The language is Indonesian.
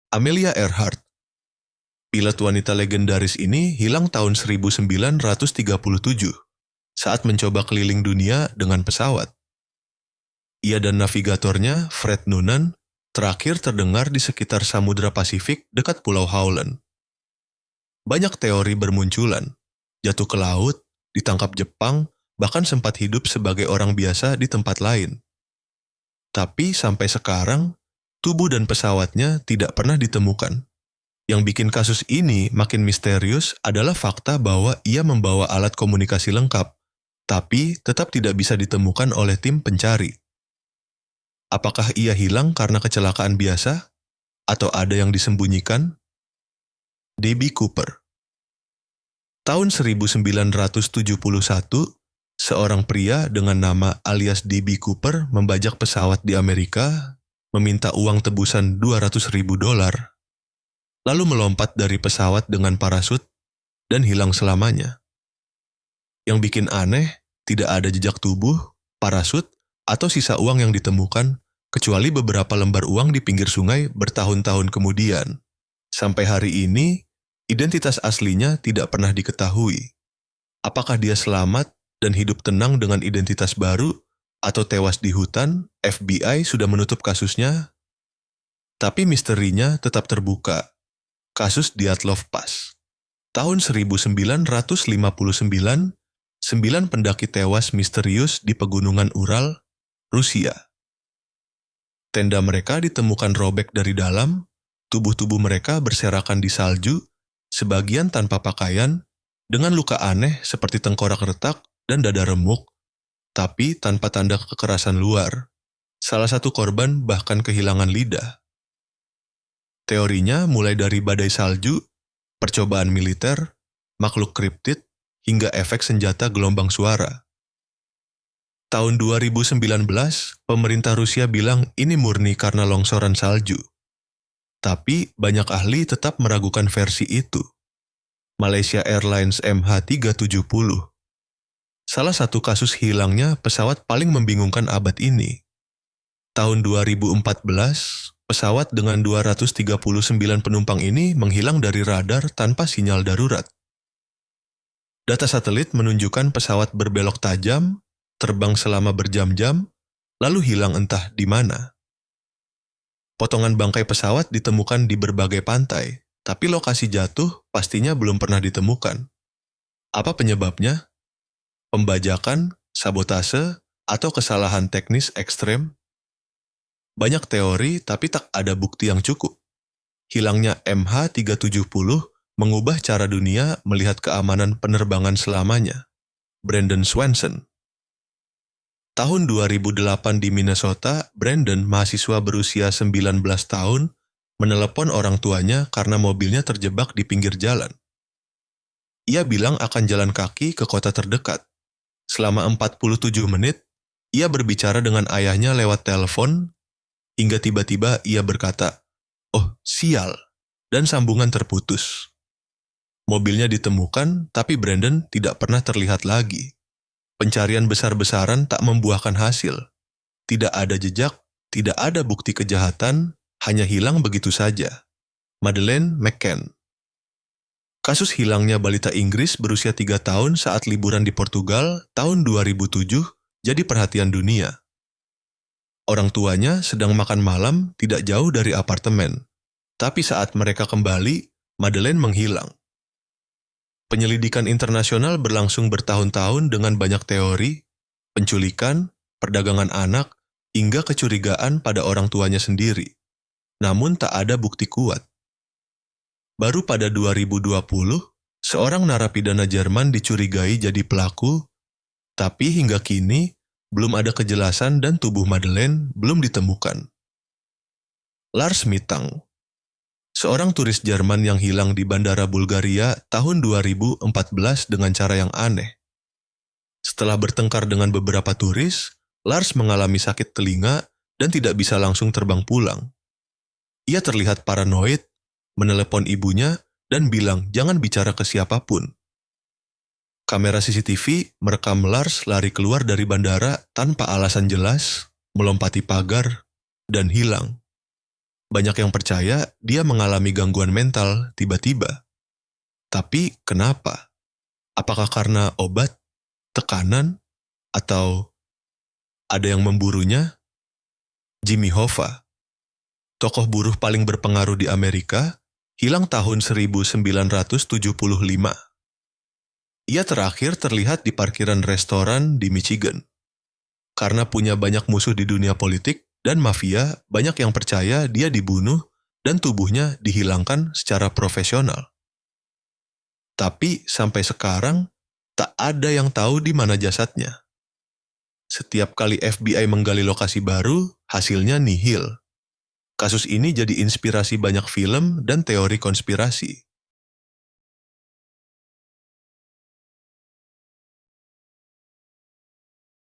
Amelia Earhart, pilot wanita legendaris ini hilang tahun 1937 saat mencoba keliling dunia dengan pesawat. Ia dan navigatornya, Fred Noonan, terakhir terdengar di sekitar Samudra Pasifik dekat Pulau Howland. Banyak teori bermunculan, jatuh ke laut, ditangkap Jepang, bahkan sempat hidup sebagai orang biasa di tempat lain. Tapi sampai sekarang, tubuh dan pesawatnya tidak pernah ditemukan. Yang bikin kasus ini makin misterius adalah fakta bahwa ia membawa alat komunikasi lengkap, tapi tetap tidak bisa ditemukan oleh tim pencari. Apakah ia hilang karena kecelakaan biasa? Atau ada yang disembunyikan? D.B. Cooper. Tahun 1971, seorang pria dengan nama alias D.B. Cooper membajak pesawat di Amerika, meminta uang tebusan $200.000, lalu melompat dari pesawat dengan parasut dan hilang selamanya. Yang bikin aneh, tidak ada jejak tubuh, parasut, atau sisa uang yang ditemukan, kecuali beberapa lembar uang di pinggir sungai bertahun-tahun kemudian. Sampai hari ini, identitas aslinya tidak pernah diketahui. Apakah dia selamat dan hidup tenang dengan identitas baru, atau tewas di hutan? FBI sudah menutup kasusnya, tapi misterinya tetap terbuka. Kasus Dyatlov Pass. Tahun 1959, 9 pendaki tewas misterius di pegunungan Ural, Rusia. Tenda mereka ditemukan robek dari dalam, tubuh-tubuh mereka berserakan di salju, sebagian tanpa pakaian, dengan luka aneh seperti tengkorak retak dan dada remuk, tapi tanpa tanda kekerasan luar. Salah satu korban bahkan kehilangan lidah. Teorinya mulai dari badai salju, percobaan militer, makhluk kriptid, hingga efek senjata gelombang suara. Tahun 2019, pemerintah Rusia bilang ini murni karena longsoran salju. Tapi banyak ahli tetap meragukan versi itu. Malaysia Airlines MH370. Salah satu kasus hilangnya pesawat paling membingungkan abad ini. Tahun 2014, pesawat dengan 239 penumpang ini menghilang dari radar tanpa sinyal darurat. Data satelit menunjukkan pesawat berbelok tajam, terbang selama berjam-jam, lalu hilang entah di mana. Potongan bangkai pesawat ditemukan di berbagai pantai, tapi lokasi jatuh pastinya belum pernah ditemukan. Apa penyebabnya? Pembajakan, sabotase, atau kesalahan teknis ekstrem? Banyak teori, tapi tak ada bukti yang cukup. Hilangnya MH370 mengubah cara dunia melihat keamanan penerbangan selamanya. Brandon Swanson. Tahun 2008 di Minnesota, Brandon, mahasiswa berusia 19 tahun, menelepon orang tuanya karena mobilnya terjebak di pinggir jalan. Ia bilang akan jalan kaki ke kota terdekat. Selama 47 menit, ia berbicara dengan ayahnya lewat telepon, hingga tiba-tiba ia berkata, "Oh, sial," dan sambungan terputus. Mobilnya ditemukan, tapi Brandon tidak pernah terlihat lagi. Pencarian besar-besaran tak membuahkan hasil. Tidak ada jejak, tidak ada bukti kejahatan, hanya hilang begitu saja. Madeleine McCann. Kasus hilangnya balita Inggris berusia 3 tahun saat liburan di Portugal tahun 2007 jadi perhatian dunia. Orang tuanya sedang makan malam tidak jauh dari apartemen. Tapi saat mereka kembali, Madeleine menghilang. Penyelidikan internasional berlangsung bertahun-tahun dengan banyak teori, penculikan, perdagangan anak, hingga kecurigaan pada orang tuanya sendiri. Namun tak ada bukti kuat. Baru pada 2020, seorang narapidana Jerman dicurigai jadi pelaku, tapi hingga kini belum ada kejelasan dan tubuh Madeleine belum ditemukan. Lars Mittang, seorang turis Jerman yang hilang di bandara Bulgaria tahun 2014 dengan cara yang aneh. Setelah bertengkar dengan beberapa turis, Lars mengalami sakit telinga dan tidak bisa langsung terbang pulang. Ia terlihat paranoid, menelepon ibunya, dan bilang jangan bicara ke siapapun. Kamera CCTV merekam Lars lari keluar dari bandara tanpa alasan jelas, melompati pagar, dan hilang. Banyak yang percaya dia mengalami gangguan mental tiba-tiba. Tapi kenapa? Apakah karena obat, tekanan, atau ada yang memburunya? Jimmy Hoffa, tokoh buruh paling berpengaruh di Amerika, hilang tahun 1975. Ia terakhir terlihat di parkiran restoran di Michigan. Karena punya banyak musuh di dunia politik dan mafia, banyak yang percaya dia dibunuh dan tubuhnya dihilangkan secara profesional. Tapi sampai sekarang, tak ada yang tahu di mana jasadnya. Setiap kali FBI menggali lokasi baru, hasilnya nihil. Kasus ini jadi inspirasi banyak film dan teori konspirasi.